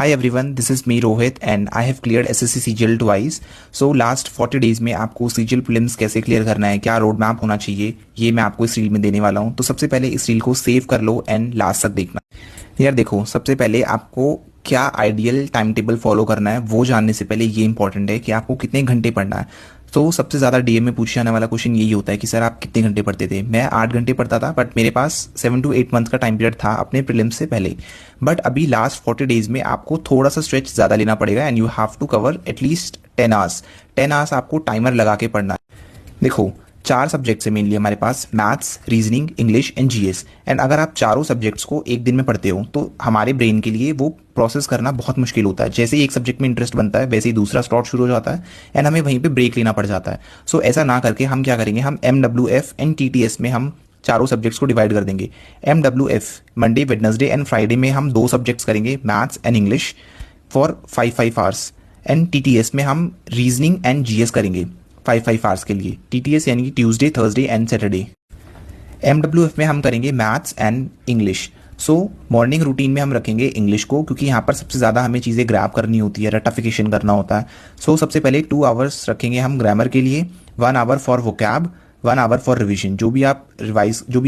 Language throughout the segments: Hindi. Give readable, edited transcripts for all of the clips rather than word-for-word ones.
Hi everyone, this is me Rohit and I have cleared SSC CGL twice. So last 40 days में आपको CGL प्रीलिम्स कैसे क्लियर करना है, क्या रोड मैप होना चाहिए, ये मैं आपको इस रील में देने वाला हूँ। तो सबसे पहले इस रील को सेव कर लो एंड लास्ट तक देखना। यार देखो, सबसे पहले आपको क्या आइडियल टाइम टेबल फॉलो करना है वो जानने से पहले ये इंपॉर्टेंट है कि आपको कितने घंटे पढ़ना है। तो सबसे ज़्यादा डीएम में पूछे जाने वाला क्वेश्चन यही होता है कि सर आप कितने घंटे पढ़ते थे। मैं 8 घंटे पढ़ता था, बट मेरे पास 7 to 8 मंथ का टाइम पीरियड था अपने प्रीलिम्स से पहले। बट अभी लास्ट 40 डेज में आपको थोड़ा सा स्ट्रेच ज़्यादा लेना पड़ेगा and you have to cover at least 10 hours. 10 hours आपको टाइमर लगा के पढ़ना है। देखो, 4 सब्जेक्ट्स है मेनली हमारे पास, maths, reasoning, English and GS. And अगर आप चारों सब्जेक्ट्स को एक दिन में पढ़ते हो तो हमारे ब्रेन के लिए वो प्रोसेस करना बहुत मुश्किल होता है। जैसे ही एक सब्जेक्ट में इंटरेस्ट बनता है वैसे ही दूसरा स्लॉट शुरू हो जाता है एंड हमें वहीं पे ब्रेक लेना पड़ जाता है। सो ऐसा ना करके हम क्या करेंगे, हम MWF एंड TTS में हम चारों सब्जेक्ट्स को डिवाइड कर देंगे। MWF Monday, Wednesday and Friday में हम 2 सब्जेक्ट्स करेंगे, maths and English for 5 hours. And TTS में हम रीजनिंग एंड जीएस करेंगे 5 आवर्स के लिए। TTS यानी कि Tuesday, Thursday and Saturday. MWF में हम करेंगे maths and English. So morning routine में हम रखेंगे इंग्लिश को, क्योंकि यहाँ पर सबसे ज़्यादा हमें चीज़ें ग्रैब करनी होती है, रटिफिकेशन करना होता है। सो सबसे पहले 2 आवर्स रखेंगे हम ग्रामर के लिए, 1 hour for vocab, 1 hour for revision. जो भी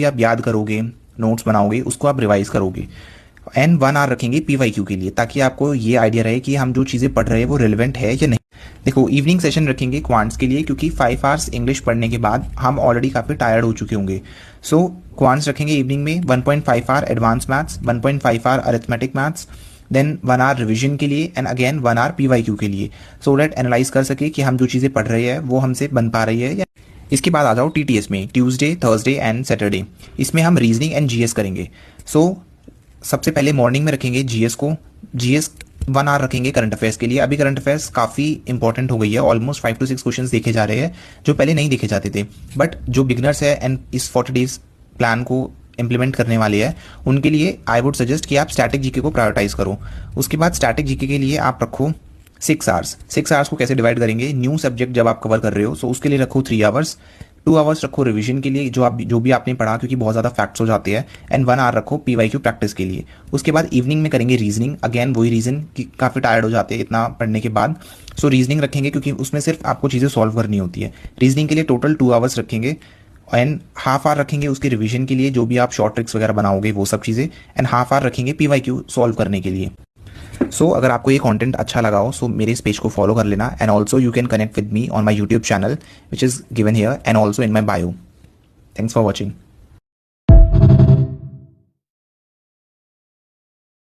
आप याद करोगे, नोट्स बनाओगे, उसको आप रिवाइज करोगे। एंड 1 आवर रखेंगे PYQ के लिए, ताकि आपको ये आइडिया रहे कि हम जो चीज़ें पढ़ रहे हैं वो रिलेवेंट है या नहीं। देखो, इवनिंग सेशन रखेंगे क्वांट्स के लिए, क्योंकि 5 आवर्स इंग्लिश पढ़ने के बाद हम ऑलरेडी काफ़ी टायर्ड हो चुके होंगे। सो क्वांट्स रखेंगे इवनिंग में, 1.5 hour advance maths, 1.5 hour arithmetic maths, then 1 hour revision के लिए एंड अगेन 1 आवर PYQ के लिए, सो डेट एनालाइज कर सके कि हम जो चीज़ें पढ़ रहे हैं वो हमसे बन पा रही है या। इसके बाद आ जाओ TTS में, ट्यूसडे, थर्सडे एंड सैटरडे। इसमें हम रीजनिंग एंड जीएस करेंगे। सो सबसे पहले मॉर्निंग में रखेंगे जीएस को, जीएस 1 आवर रखेंगे करंट अफेयर्स के लिए। अभी करंट अफेयर्स काफ़ी इंपॉर्टेंट हो गई है, ऑलमोस्ट 5 to 6 क्वेश्चंस देखे जा रहे हैं जो पहले नहीं देखे जाते थे। बट जो बिगनर्स है एंड इस 40 डेज प्लान को इंप्लीमेंट करने वाले हैं, उनके लिए आई वुड सजेस्ट कि आप स्टैटिक जीके को प्रायोरिटाइज करो। उसके बाद स्टैटिक जीके के लिए आप रखो 6 आवर्स। 6 आवर्स को कैसे डिवाइड करेंगे, न्यू सब्जेक्ट जब आप कवर कर रहे हो, सो उसके लिए रखो 3 आवर्स, 2 आवर्स रखो रिवीजन के लिए, जो भी आपने पढ़ा, क्योंकि बहुत ज़्यादा फैक्ट्स हो जाते हैं, एंड 1 आवर रखो PYQ प्रैक्टिस के लिए। उसके बाद इवनिंग में करेंगे रीजनिंग, अगेन वही रीजन कि काफ़ी टायर्ड हो जाते हैं इतना पढ़ने के बाद। सो रीजनिंग रखेंगे क्योंकि उसमें सिर्फ आपको चीज़ें सॉल्व करनी होती है। रीजनिंग के लिए टोटल 2 आवर्स रखेंगे एंड हाफ आवर रखेंगे उसके रिवीजन के लिए, जो भी आप शॉर्ट ट्रिक्स वगैरह बनाओगे वो सब चीज़ें, एंड हाफ आवर रखेंगे PYQ सॉल्व करने के लिए। सो अगर आपको ये कंटेंट अच्छा लगा हो, सो मेरे इस पेज को फॉलो कर लेना and also you can connect with me on my YouTube channel which is given here and also in my bio. Thanks for watching.